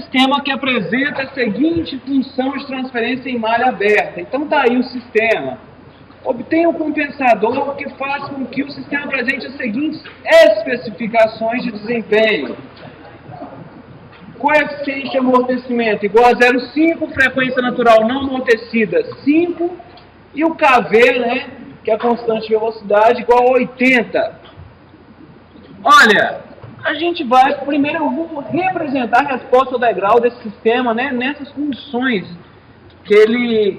sistema que apresenta a seguinte função de transferência em malha aberta. Então está aí o sistema. Obtenha um compensador que faz com que o sistema apresente as seguintes especificações de desempenho. Coeficiente de amortecimento igual a 0,5, frequência natural não amortecida 5, e o KV, né, que é a constante de velocidade, igual a 80. Olha, a gente vai, primeiro eu vou representar a resposta ao degrau desse sistema, né, nessas condições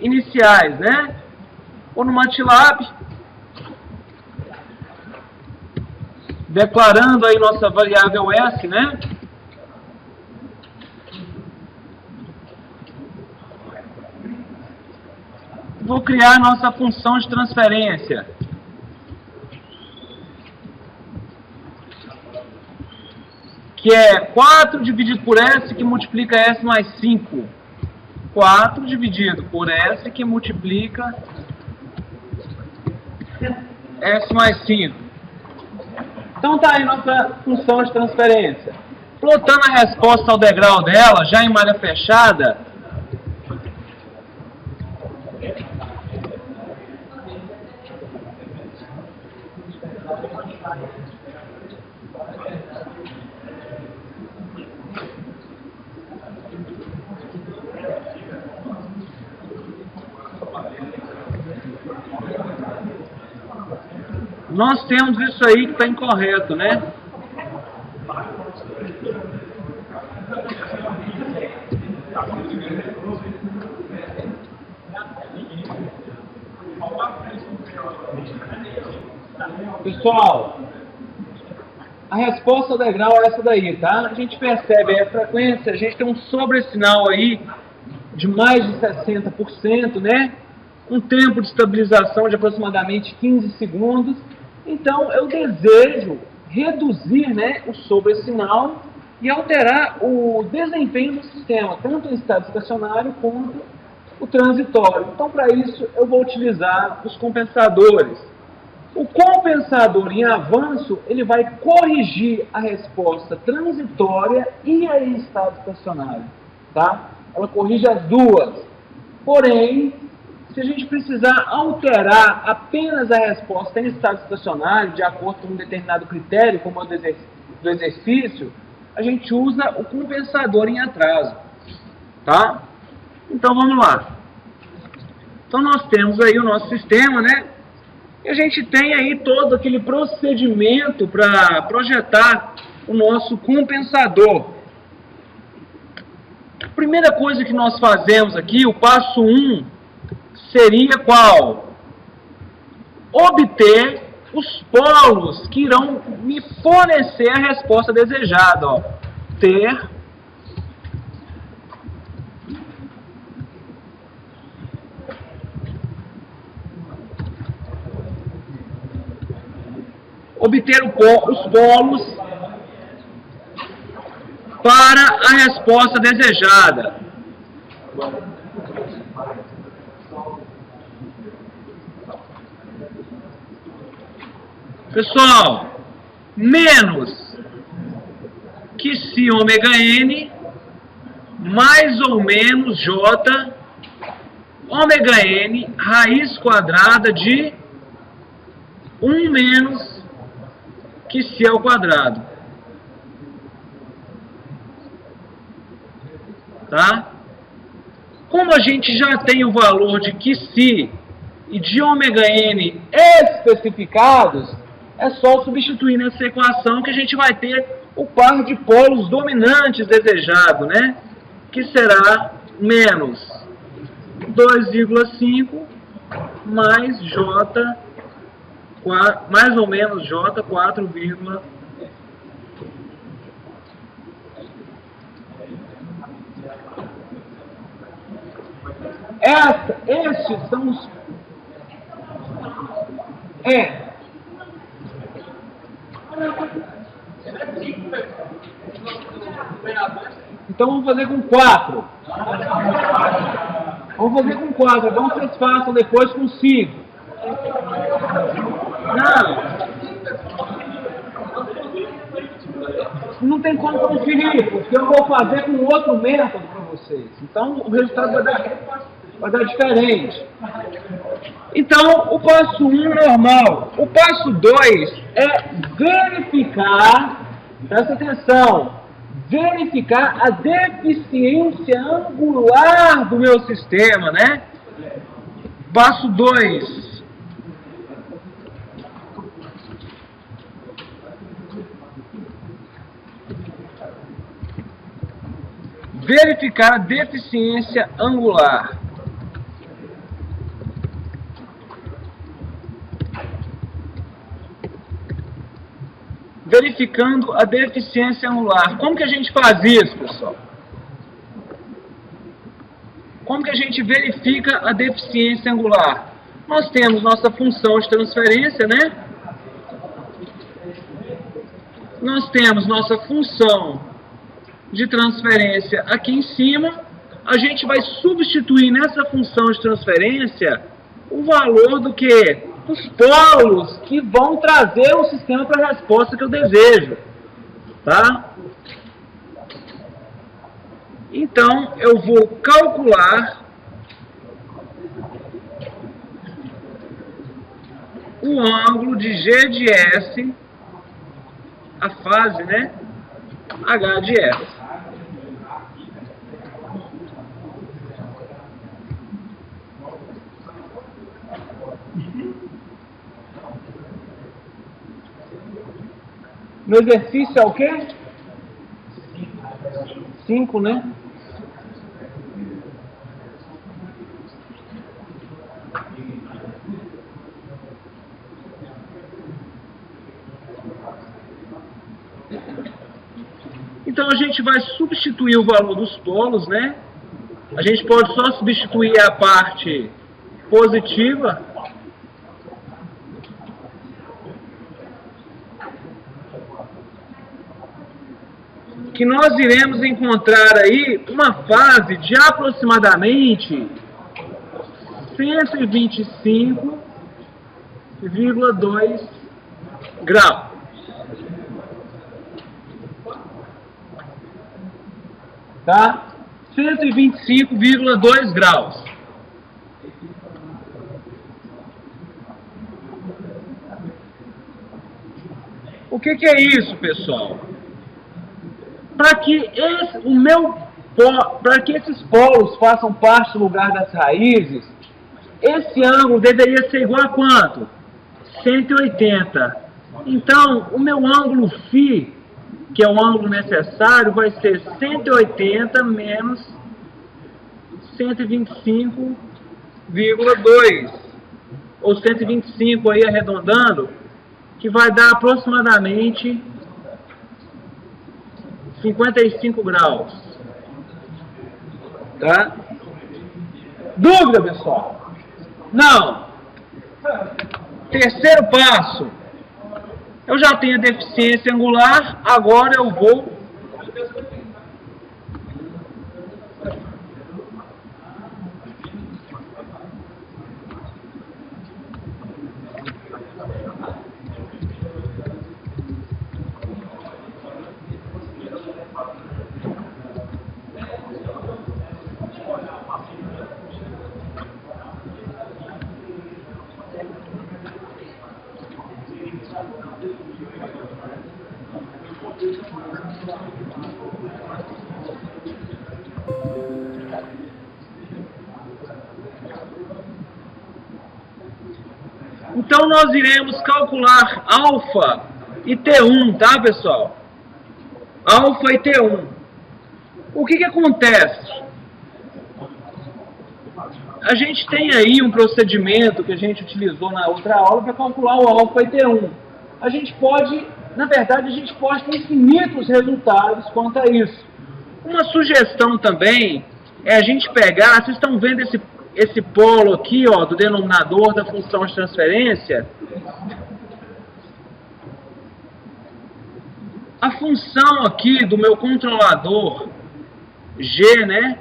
iniciais, né? Ou no MATLAB, declarando aí nossa variável S, né? Vou criar nossa função de transferência. Que é 4 dividido por S que multiplica S mais 5. 4 dividido por S que multiplica S mais 5. Então está aí nossa função de transferência. Plotando a resposta ao degrau dela, já em malha fechada, nós temos isso aí que está incorreto, né? Pessoal, a resposta ao degrau é essa daí, tá? A gente percebe aí a frequência, a gente tem um sobressinal aí de mais de 60%, né? Um tempo de estabilização de aproximadamente 15 segundos. Então, eu desejo reduzir, né, o sobressinal e alterar o desempenho do sistema, tanto em estado estacionário quanto o transitório. Então, para isso, eu vou utilizar os compensadores. O compensador em avanço, ele vai corrigir a resposta transitória e a em estado estacionário, tá? Ela corrige as duas. Porém, se a gente precisar alterar apenas a resposta em estado estacionário, de acordo com um determinado critério, como é o do exercício, a gente usa o compensador em atraso, tá? Então, vamos lá. Então, nós temos aí o nosso sistema, né? E a gente tem aí todo aquele procedimento para projetar o nosso compensador. A primeira coisa que nós fazemos aqui, o passo 1, seria qual? Obter os polos que irão me fornecer a resposta desejada. Ó. Obter os polos para a resposta desejada. Pessoal, menos que si ômega n mais ou menos j ômega n raiz quadrada de 1 menos que si ao quadrado. Tá? Como a gente já tem o valor de que si e de ômega n especificados, é só substituir nessa equação que a gente vai ter o par de polos dominantes desejado, né? Que será menos 2,5 mais j, mais ou menos j 4, estes são os... Então vamos fazer com 4. Vamos fazer com 4. Vamos que vocês façam depois com 5. Não. não tem como conferir, porque eu vou fazer com outro método para vocês. Então, o resultado vai dar diferente. Então, o passo 1 normal. O passo 2 é verificar, presta atenção, verificar a deficiência angular do meu sistema, né? Passo 2. Verificar a deficiência angular. Verificando a deficiência angular. Como que a gente faz isso, pessoal? Como que a gente verifica a deficiência angular? Nós temos nossa função de transferência, né? Nós temos nossa função de transferência aqui em cima. A gente vai substituir nessa função de transferência o valor do que? Os polos que vão trazer o sistema para a resposta que eu desejo. Tá? Então, eu vou calcular o ângulo de G de S, a fase, né? H de S. No exercício é o quê? 5, né? Então a gente vai substituir o valor dos polos, né? A gente pode só substituir a parte positiva. Que nós iremos encontrar aí uma fase de aproximadamente 125,2 graus. Tá? 125,2 graus. O que é isso, pessoal? Para que esses polos façam parte do lugar das raízes, esse ângulo deveria ser igual a quanto? 180. Então, o meu ângulo φ, que é o ângulo necessário, vai ser 180 menos 125,2. Ou 125 aí arredondando, que vai dar aproximadamente 55 graus. Tá? Dúvida, pessoal? Não. Terceiro passo. Eu já tenho a deficiência angular, agora eu vou Então, nós iremos calcular alfa e T1, tá, pessoal? Alfa e T1. O que acontece? A gente tem aí um procedimento que a gente utilizou na outra aula para calcular o alfa e T1. A gente pode, na verdade, a gente pode ter infinitos resultados quanto a isso. Uma sugestão também é a gente pegar, vocês estão vendo esse polo aqui, ó, do denominador da função de transferência? A função aqui do meu controlador G, né,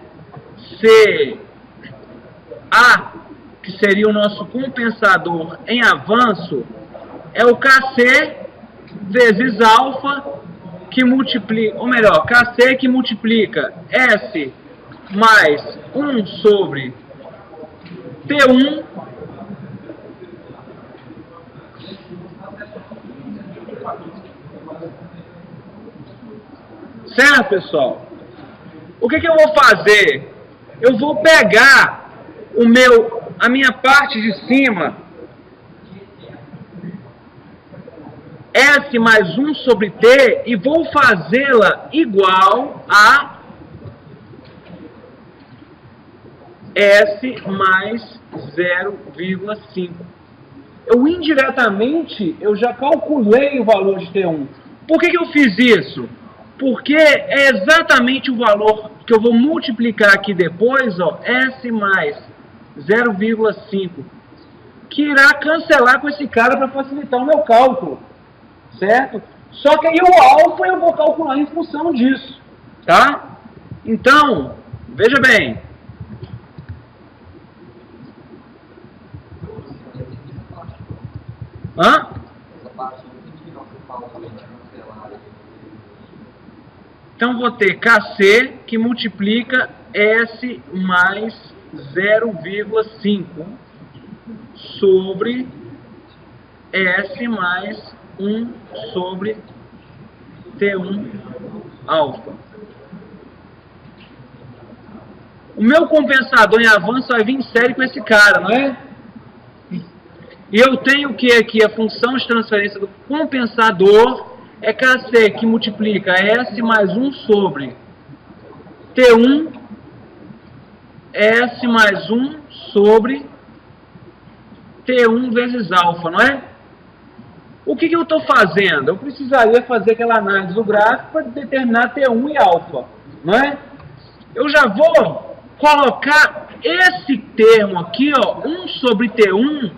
C, A, que seria o nosso compensador em avanço, é o Kc vezes alfa, que multiplica, ou melhor, KC que multiplica S mais 1 sobre T1 certo, pessoal? O que eu vou fazer? Eu vou pegar a minha parte de cima, S mais 1 sobre T, e vou fazê-la igual a S mais 0,5. Eu indiretamente, eu já calculei o valor de T1. Por que eu fiz isso? Porque é exatamente o valor que eu vou multiplicar aqui depois, ó, S mais 0,5, que irá cancelar com esse cara para facilitar o meu cálculo, certo? Só que aí o alfa eu vou calcular em função disso, tá? Então, veja bem. Hã? Então, vou ter KC que multiplica S mais 0,5 sobre S mais 1 sobre T1 alfa. O meu compensador em avanço vai vir em série com esse cara, não é? E eu tenho que aqui a função de transferência do compensador é KC que multiplica S mais 1 sobre T1 S mais 1 sobre T1 vezes alfa, não é? O que eu estou fazendo? Eu precisaria fazer aquela análise do gráfico para determinar T1 e alfa, não é? Eu já vou colocar esse termo aqui, ó, 1 sobre T1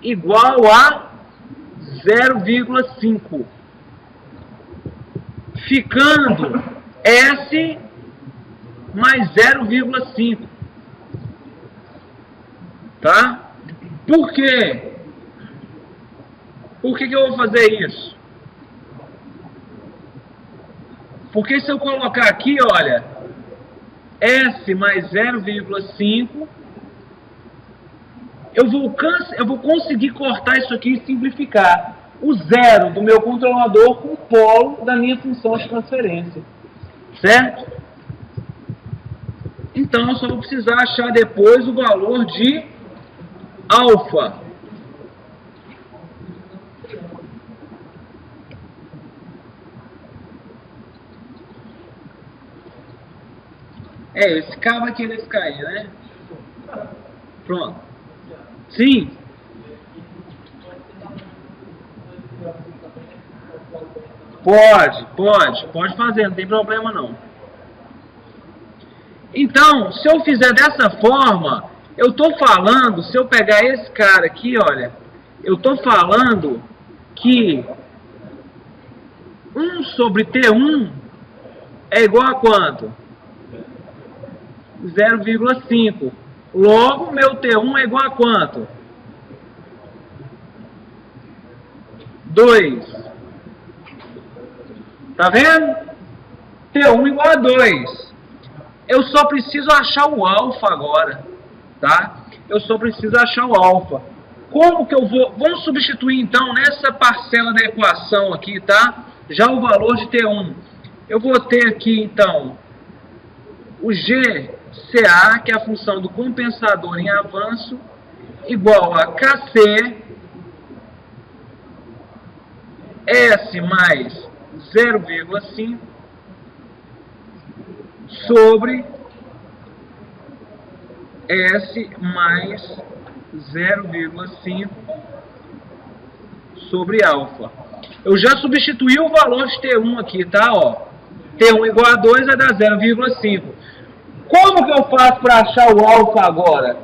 igual a 0,5. Ficando S mais 0,5. Tá? Por quê? Por que eu vou fazer isso? Porque se eu colocar aqui, olha, S mais 0,5, eu vou conseguir cortar isso aqui e simplificar o zero do meu controlador com o polo da minha função de transferência. Certo? Então, eu só vou precisar achar depois o valor de alfa. Esse cara vai querer cair, né? Pronto. Sim. Pode fazer, não tem problema não. Então, se eu fizer dessa forma, eu estou falando, se eu pegar esse cara aqui, olha, eu estou falando que 1 sobre T1 é igual a quanto? 0,5. Logo, meu T1 é igual a quanto? 2. Tá vendo? T1 igual a 2. Eu só preciso achar o alfa agora, tá? Eu só preciso achar o alfa. Como que eu vou... Vamos substituir, então, nessa parcela da equação aqui, tá? Já o valor de T1. Eu vou ter aqui, então, o GCA, que é a função do compensador em avanço, igual a KC, S mais 0,5, sobre S mais 0,5 sobre alfa. Eu já substituí o valor de T1 aqui, tá? Ó, T1 igual a 2 vai dar 0,5. Como que eu faço para achar o alfa agora?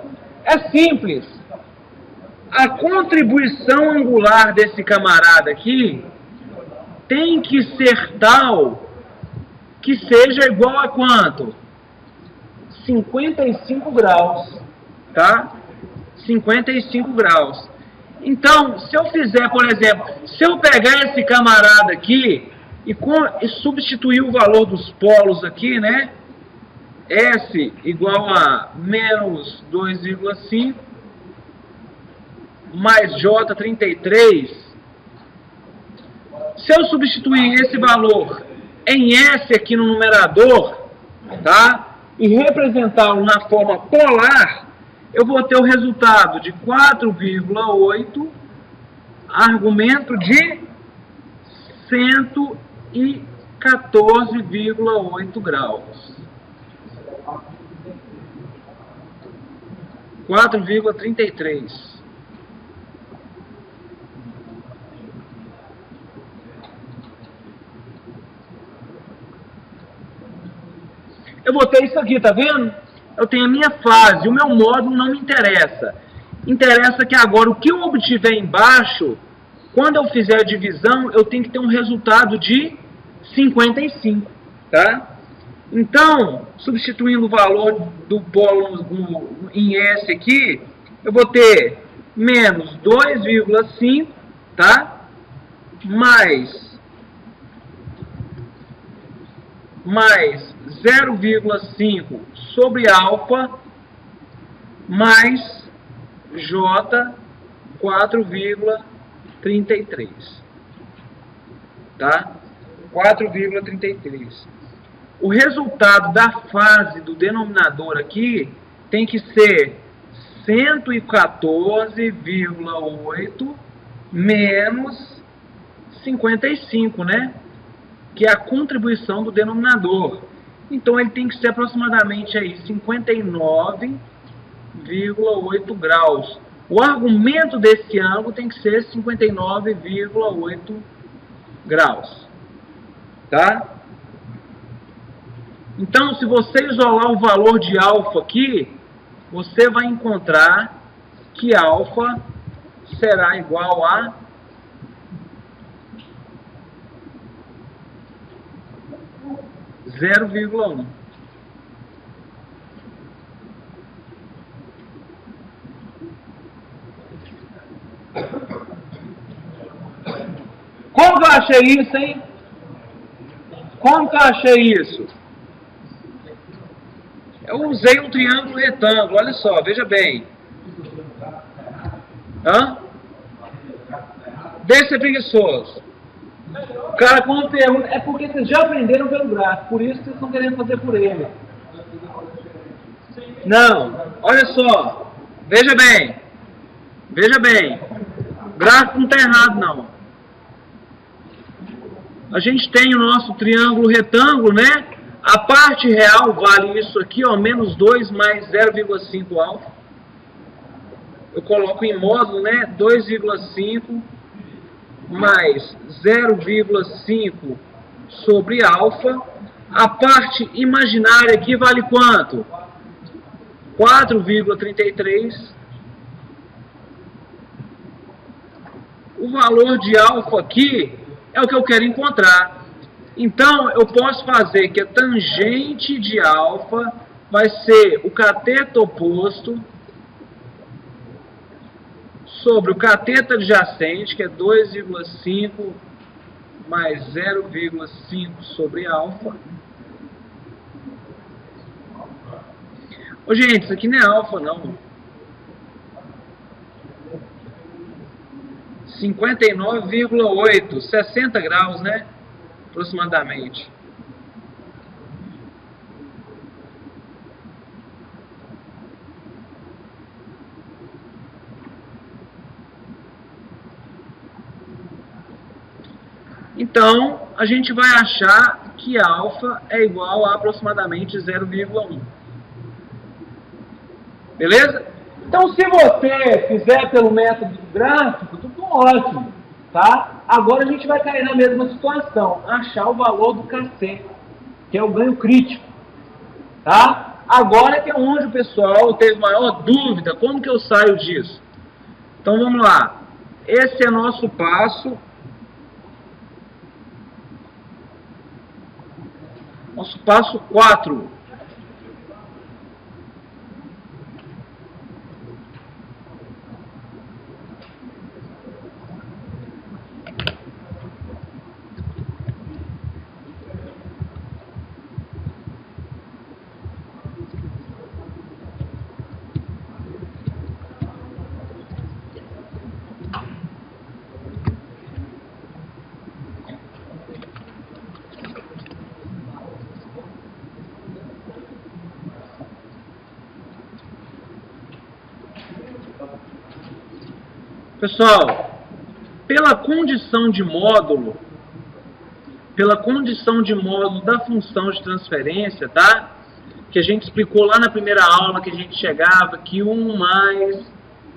É simples. A contribuição angular desse camarada aqui tem que ser tal que seja igual a quanto? 55 graus, tá? 55 graus. Então, se eu fizer, por exemplo, se eu pegar esse camarada aqui E substituir o valor dos polos aqui, né? S igual a menos 2,5 mais J33. Se eu substituir esse valor em S aqui no numerador, tá? E representá-lo na forma polar, eu vou ter o resultado de 4,8 argumento de 114,8 graus. 4,33. Eu vou ter isso aqui, tá vendo? Eu tenho a minha fase, o meu módulo não me interessa. Interessa que agora o que eu obtiver embaixo, quando eu fizer a divisão, eu tenho que ter um resultado de 55, tá? Então, substituindo o valor do polo em S aqui, eu vou ter menos 2,5, tá? Mais 0,5 sobre alfa mais J 4,33, tá? 4,33. O resultado da fase do denominador aqui tem que ser 114,8 menos 55, né? Que é a contribuição do denominador. Então ele tem que ser aproximadamente aí 59,8 graus. O argumento desse ângulo tem que ser 59,8 graus. Tá? Então, se você isolar o valor de alfa aqui, você vai encontrar que alfa será igual a 0,1. Como que eu achei isso, hein? Como que eu achei isso? Eu usei um triângulo retângulo, olha só, veja bem. Hã? Deixa ser preguiçoso. O cara, quando pergunta, é porque vocês já aprenderam pelo gráfico, por isso que vocês estão querendo fazer por ele. Não, olha só, veja bem, o gráfico não está errado não. A gente tem o nosso triângulo retângulo, né? A parte real vale isso aqui, ó, menos 2 mais 0,5 alfa. Eu coloco em módulo, né? 2,5 mais 0,5 sobre alfa. A parte imaginária aqui vale quanto? 4,33. O valor de alfa aqui é o que eu quero encontrar. Então, eu posso fazer que a tangente de alfa vai ser o cateto oposto sobre o cateto adjacente, que é 2,5 mais 0,5 sobre alfa. Ô, gente, isso aqui não é alfa, não. 59,8, 60 graus, né? Aproximadamente. Então, a gente vai achar que alfa é igual a aproximadamente 0,1. Beleza? Então, se você fizer pelo método gráfico, tudo ótimo, tá? Agora a gente vai cair na mesma situação, achar o valor do KC, que é o ganho crítico, tá? Agora que é onde o pessoal teve maior dúvida, como que eu saio disso? Então, vamos lá. Esse é nosso passo. Nosso passo 4. Pessoal, pela condição de módulo da função de transferência, tá? Que a gente explicou lá na primeira aula, que a gente chegava que 1 mais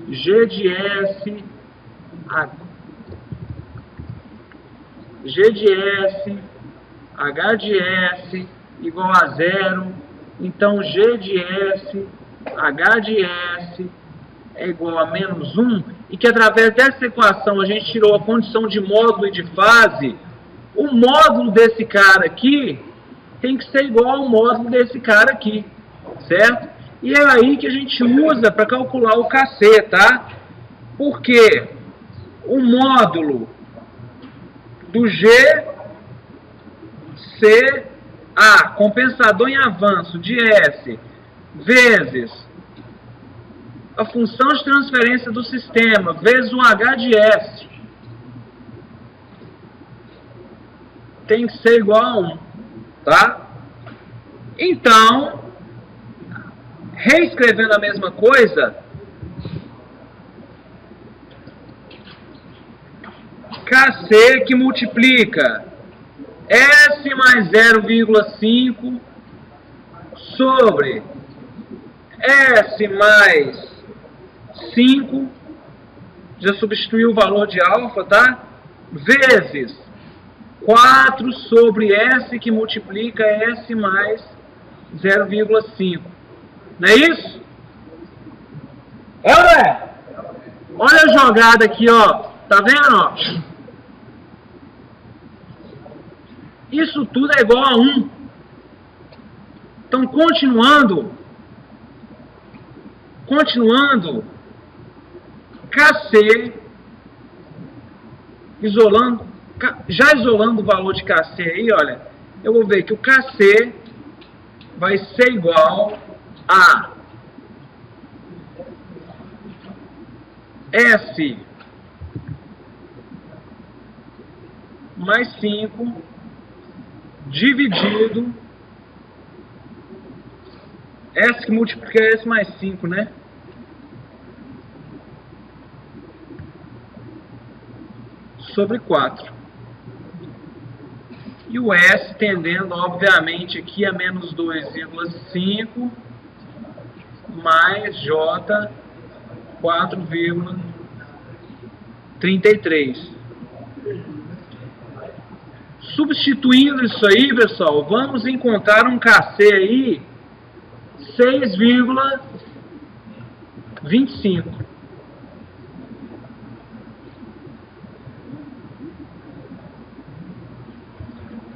G de S, G de S, H de S igual a 0. Então, G de S, H de S é igual a menos 1. E que através dessa equação a gente tirou a condição de módulo e de fase. O módulo desse cara aqui tem que ser igual ao módulo desse cara aqui, certo? E é aí que a gente usa para calcular o KC, tá? Porque o módulo do GCA, compensador em avanço de S, vezes a função de transferência do sistema, vezes o H de S, tem que ser igual a 1, tá? Então, reescrevendo a mesma coisa, KC que multiplica S mais 0,5 sobre S mais 5, já substituiu o valor de alfa, tá? Vezes 4 sobre S que multiplica S mais 0,5. Não é isso? Olha a jogada aqui, ó. Tá vendo, ó? Isso tudo é igual a 1. Então, continuando, KC, já isolando o valor de KC aí, olha, eu vou ver que o KC vai ser igual a S mais 5 dividido S que multiplica S mais 5, né? Sobre 4. E o S tendendo, obviamente, aqui a menos 2,5 mais J 4,33. Substituindo isso aí, pessoal, vamos encontrar um KC aí 6,25.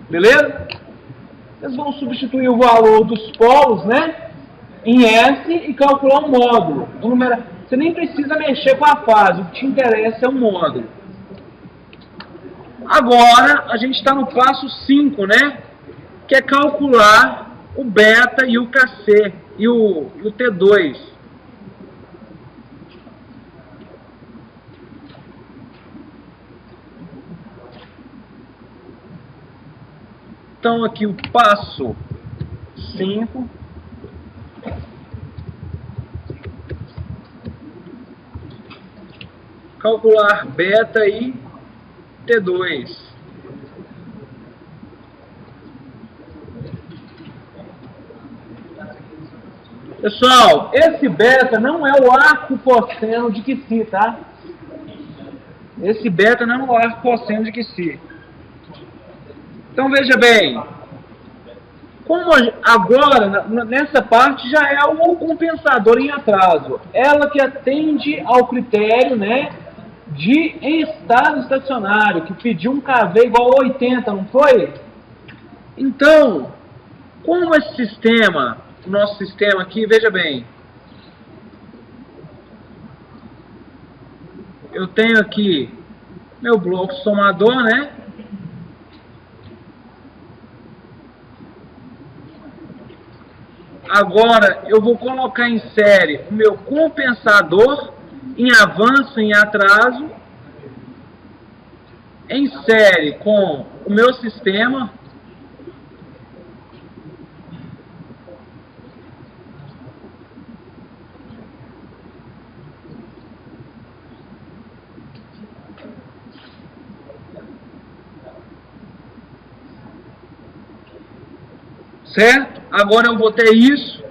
Beleza? Eles vão substituir o valor dos polos, né, em S e calcular um módulo. Você nem precisa mexer com a fase, o que te interessa é o módulo. Agora, a gente está no passo 5, né, que é calcular o beta e o KC e o T2. Então, aqui o passo 5. Calcular beta e T2. Pessoal, esse beta não é o arco cosseno de Qi, tá? Esse beta não é o arco cosseno de Qi. Então veja bem, como agora nessa parte já é o compensador em atraso, ela que atende ao critério, né, de em estado estacionário, que pediu um KV igual a 80, não foi? Então, como esse sistema, o nosso sistema aqui, veja bem, eu tenho aqui meu bloco somador, né? Agora eu vou colocar em série o meu compensador em avanço e em atraso, em série com o meu sistema. certo? Agora eu vou ter isso.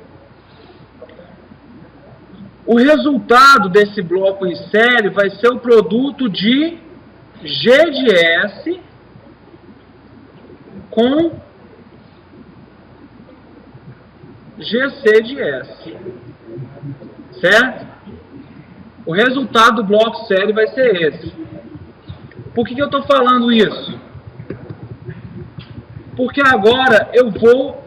O resultado desse bloco em série vai ser o produto de G de S com GC de S, certo? O resultado do bloco série vai ser esse. Por que eu estou falando isso? Porque agora eu vou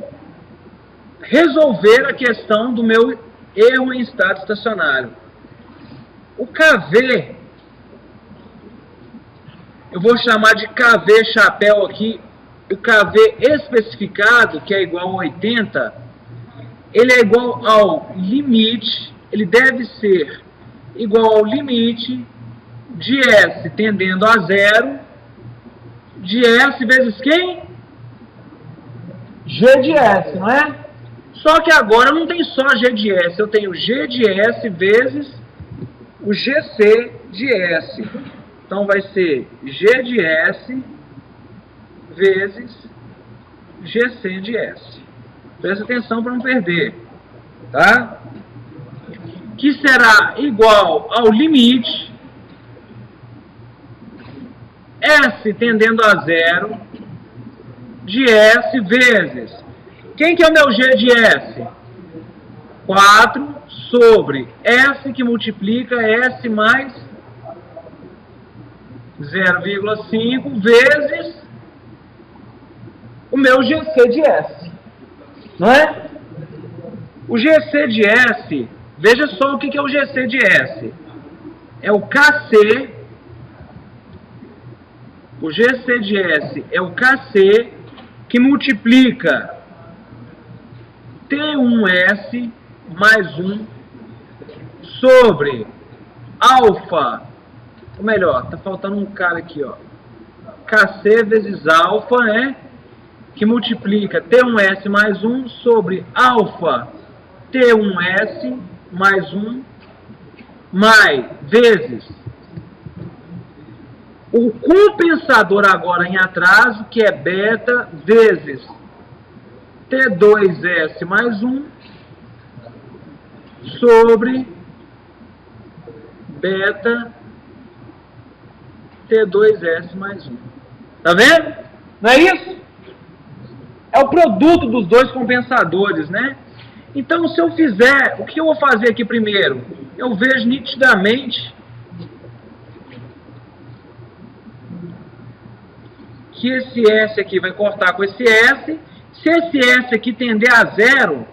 resolver a questão do meu erro em estado estacionário. O KV, eu vou chamar de KV chapéu aqui, o KV especificado, que é igual a 80, ele é igual ao limite, ele deve ser igual ao limite de S tendendo a zero, de S vezes quem? G de S, não é? Só que agora não tem só G de S, eu tenho G de S vezes o GC de S. Então vai ser G de S vezes GC de S. Presta atenção para não perder, tá? Que será igual ao limite S tendendo a zero de S vezes, quem que é o meu G de S? 4 sobre S que multiplica S mais 0,5 vezes o meu GC de S, não é? O GC de S, veja só o que é o GC de S. É o KC, o GC de S é o KC que multiplica T1S mais 1 sobre alfa, ou melhor, tá faltando um cara aqui, ó, KC vezes alfa, né, que multiplica T1S mais 1 sobre alfa T1S mais 1 mais vezes o compensador agora em atraso, que é beta vezes T2S mais 1 sobre beta T2S mais 1. Tá vendo? Não é isso? É o produto dos dois compensadores, né? Então, se eu fizer, o que eu vou fazer aqui primeiro? Eu vejo nitidamente que esse S aqui vai cortar com esse S. Se esse S aqui tender a zero,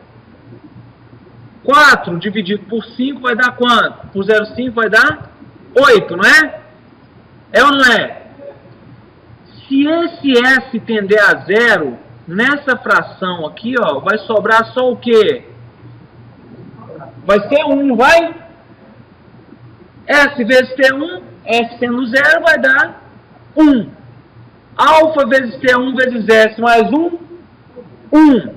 4 dividido por 5 vai dar quanto? Por 0,5 vai dar 8, não é? É ou não é? Se esse S tender a zero, nessa fração aqui, ó, vai sobrar só o quê? Vai ser 1, vai? S vezes T1, S sendo 0, vai dar 1. Alfa vezes T1 vezes S mais 1, 1.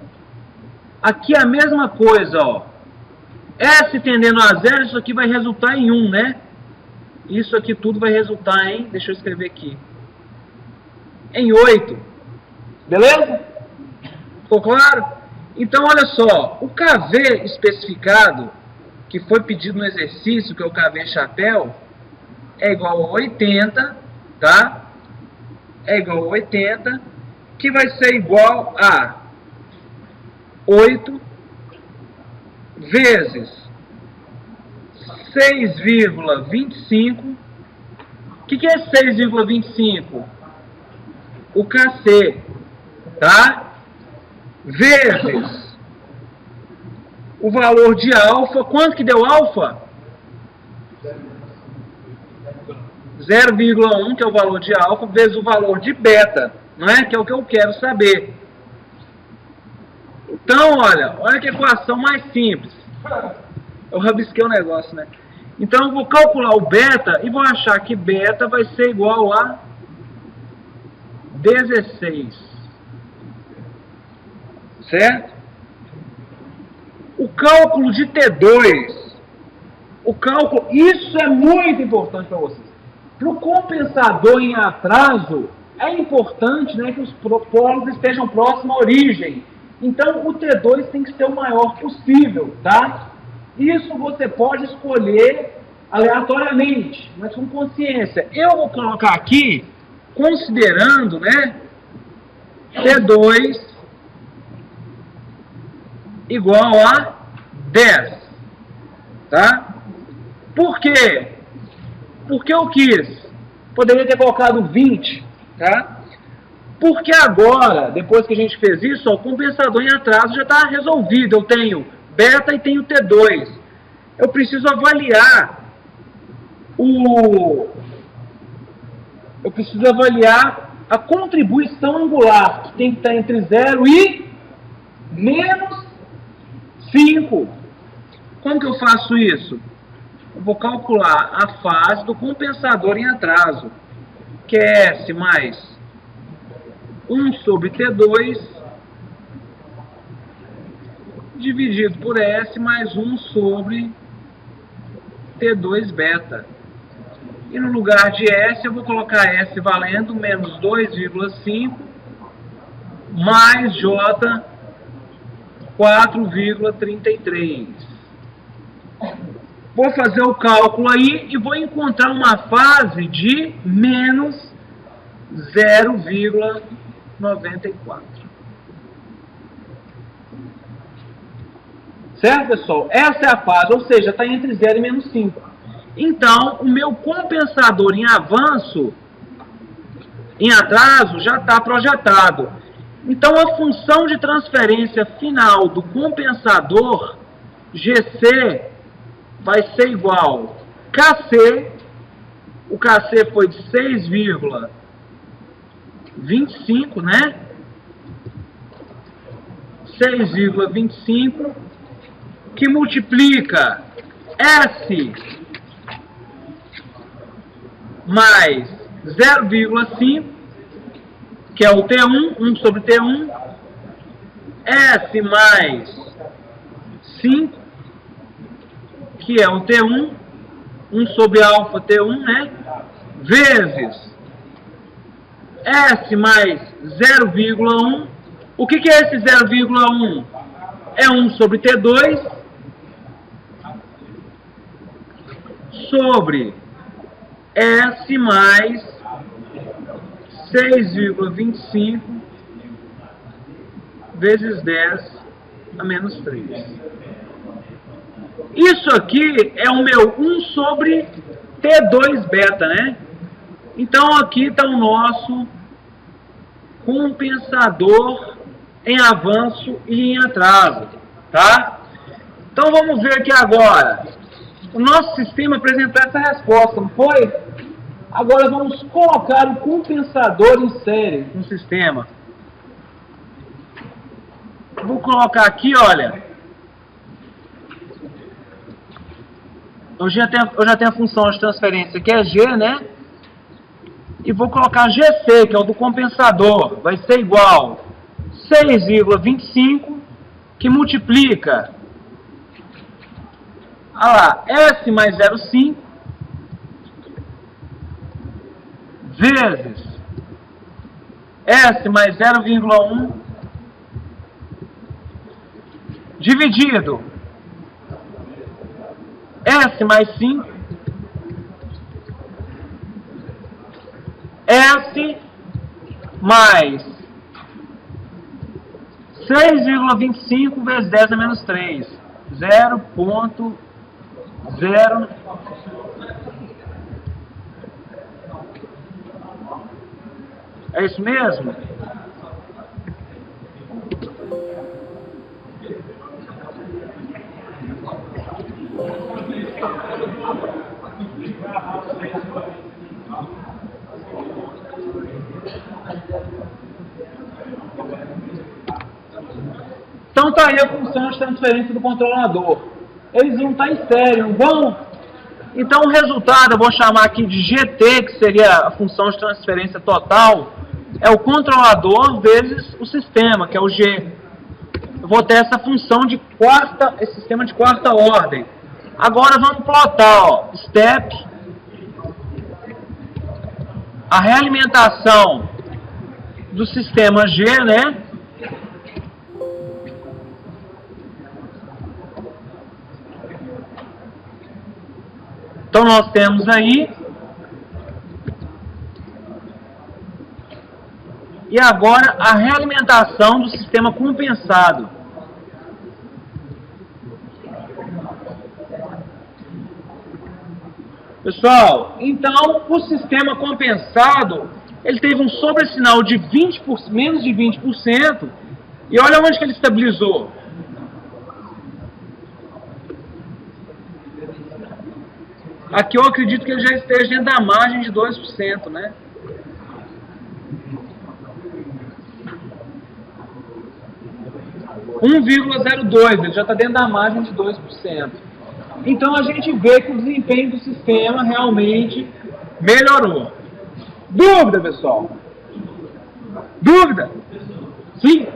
Aqui é a mesma coisa, ó. S tendendo a 0, isso aqui vai resultar em 1, né? Isso aqui tudo vai resultar em, deixa eu escrever aqui, em 8. Beleza? Ficou claro? Então, olha só, o KV especificado, que foi pedido no exercício, que é o KV chapéu, é igual a 80, tá? É igual a 80, que vai ser igual a 8 vezes 6,25. O que é 6,25? O KC, tá? Vezes o valor de alfa. Quanto que deu alfa? 0,1, que é o valor de alfa, vezes o valor de beta, não é? Que é o que eu quero saber. Então, olha que equação mais simples. Eu rabisquei o negócio, né? Então, eu vou calcular o beta e vou achar que beta vai ser igual a 16. Certo? O cálculo de T2, isso é muito importante para vocês. Para o compensador em atraso, é importante, né, que os polos estejam próximos à origem. Então, o T2 tem que ser o maior possível, tá? Isso você pode escolher aleatoriamente, mas com consciência. Eu vou colocar aqui, considerando, né, T2 igual a 10, tá? Por quê? Porque eu quis. Poderia ter colocado 20, tá? Porque agora, depois que a gente fez isso, ó, o compensador em atraso já está resolvido. Eu tenho beta e tenho T2. Eu preciso avaliar a contribuição angular, que tem que estar entre 0 e menos 5. Como que eu faço isso? Eu vou calcular a fase do compensador em atraso, que é S mais 1 sobre T2 dividido por S mais 1 sobre T2 beta. E no lugar de S eu vou colocar S valendo menos 2,5 mais J 4,33. Vou fazer o cálculo aí e vou encontrar uma fase de menos 0,94. Certo, pessoal? Essa é a fase, ou seja, está entre 0 e menos 5. Então, o meu compensador em avanço, em atraso, já está projetado. Então, a função de transferência final do compensador, GC, vai ser igual KC, o KC foi de 6,25, né? 6,25, que multiplica S mais 0,5, que é o T1, 1 sobre T1, S mais 5, que é o T1, 1 sobre alfa T1, né? Vezes S mais 0,1. O que é esse 0,1? É 1 sobre T2 sobre S mais 6,25 vezes 10 a menos 3. Isso aqui é o meu 1 sobre T2 beta, né? Então aqui está o nosso compensador em avanço e em atraso, tá? Então vamos ver aqui agora. O nosso sistema apresentou essa resposta, não foi? Agora vamos colocar o compensador em série no sistema. Vou colocar aqui, olha. Eu já tenho a função de transferência que é G, né? E vou colocar GC, que é o do compensador. Vai ser igual 6,25, que multiplica, olha lá, S mais 0,5 vezes S mais 0,1 dividido S mais 5 S mais 6,25 vezes 10 a menos 3. 0,0. É isso mesmo? Então tá aí a função de transferência do controlador. Eles vão estar em série, não vão? Então o resultado eu vou chamar aqui de GT, que seria a função de transferência total, é o controlador vezes o sistema, que é o G. Eu vou ter essa função de esse sistema de quarta ordem. Agora vamos plotar, ó, step, a realimentação do sistema G, né? Então nós temos aí, e agora a realimentação do sistema compensado. Pessoal, então o sistema compensado, ele teve um sobressinal de menos de 20%, e olha onde que ele estabilizou. Aqui eu acredito que ele já esteja dentro da margem de 2%, né? (1,02), ele já está dentro da margem de 2%. Então a gente vê que o desempenho do sistema realmente melhorou. Dúvida, pessoal? Dúvida? Sim?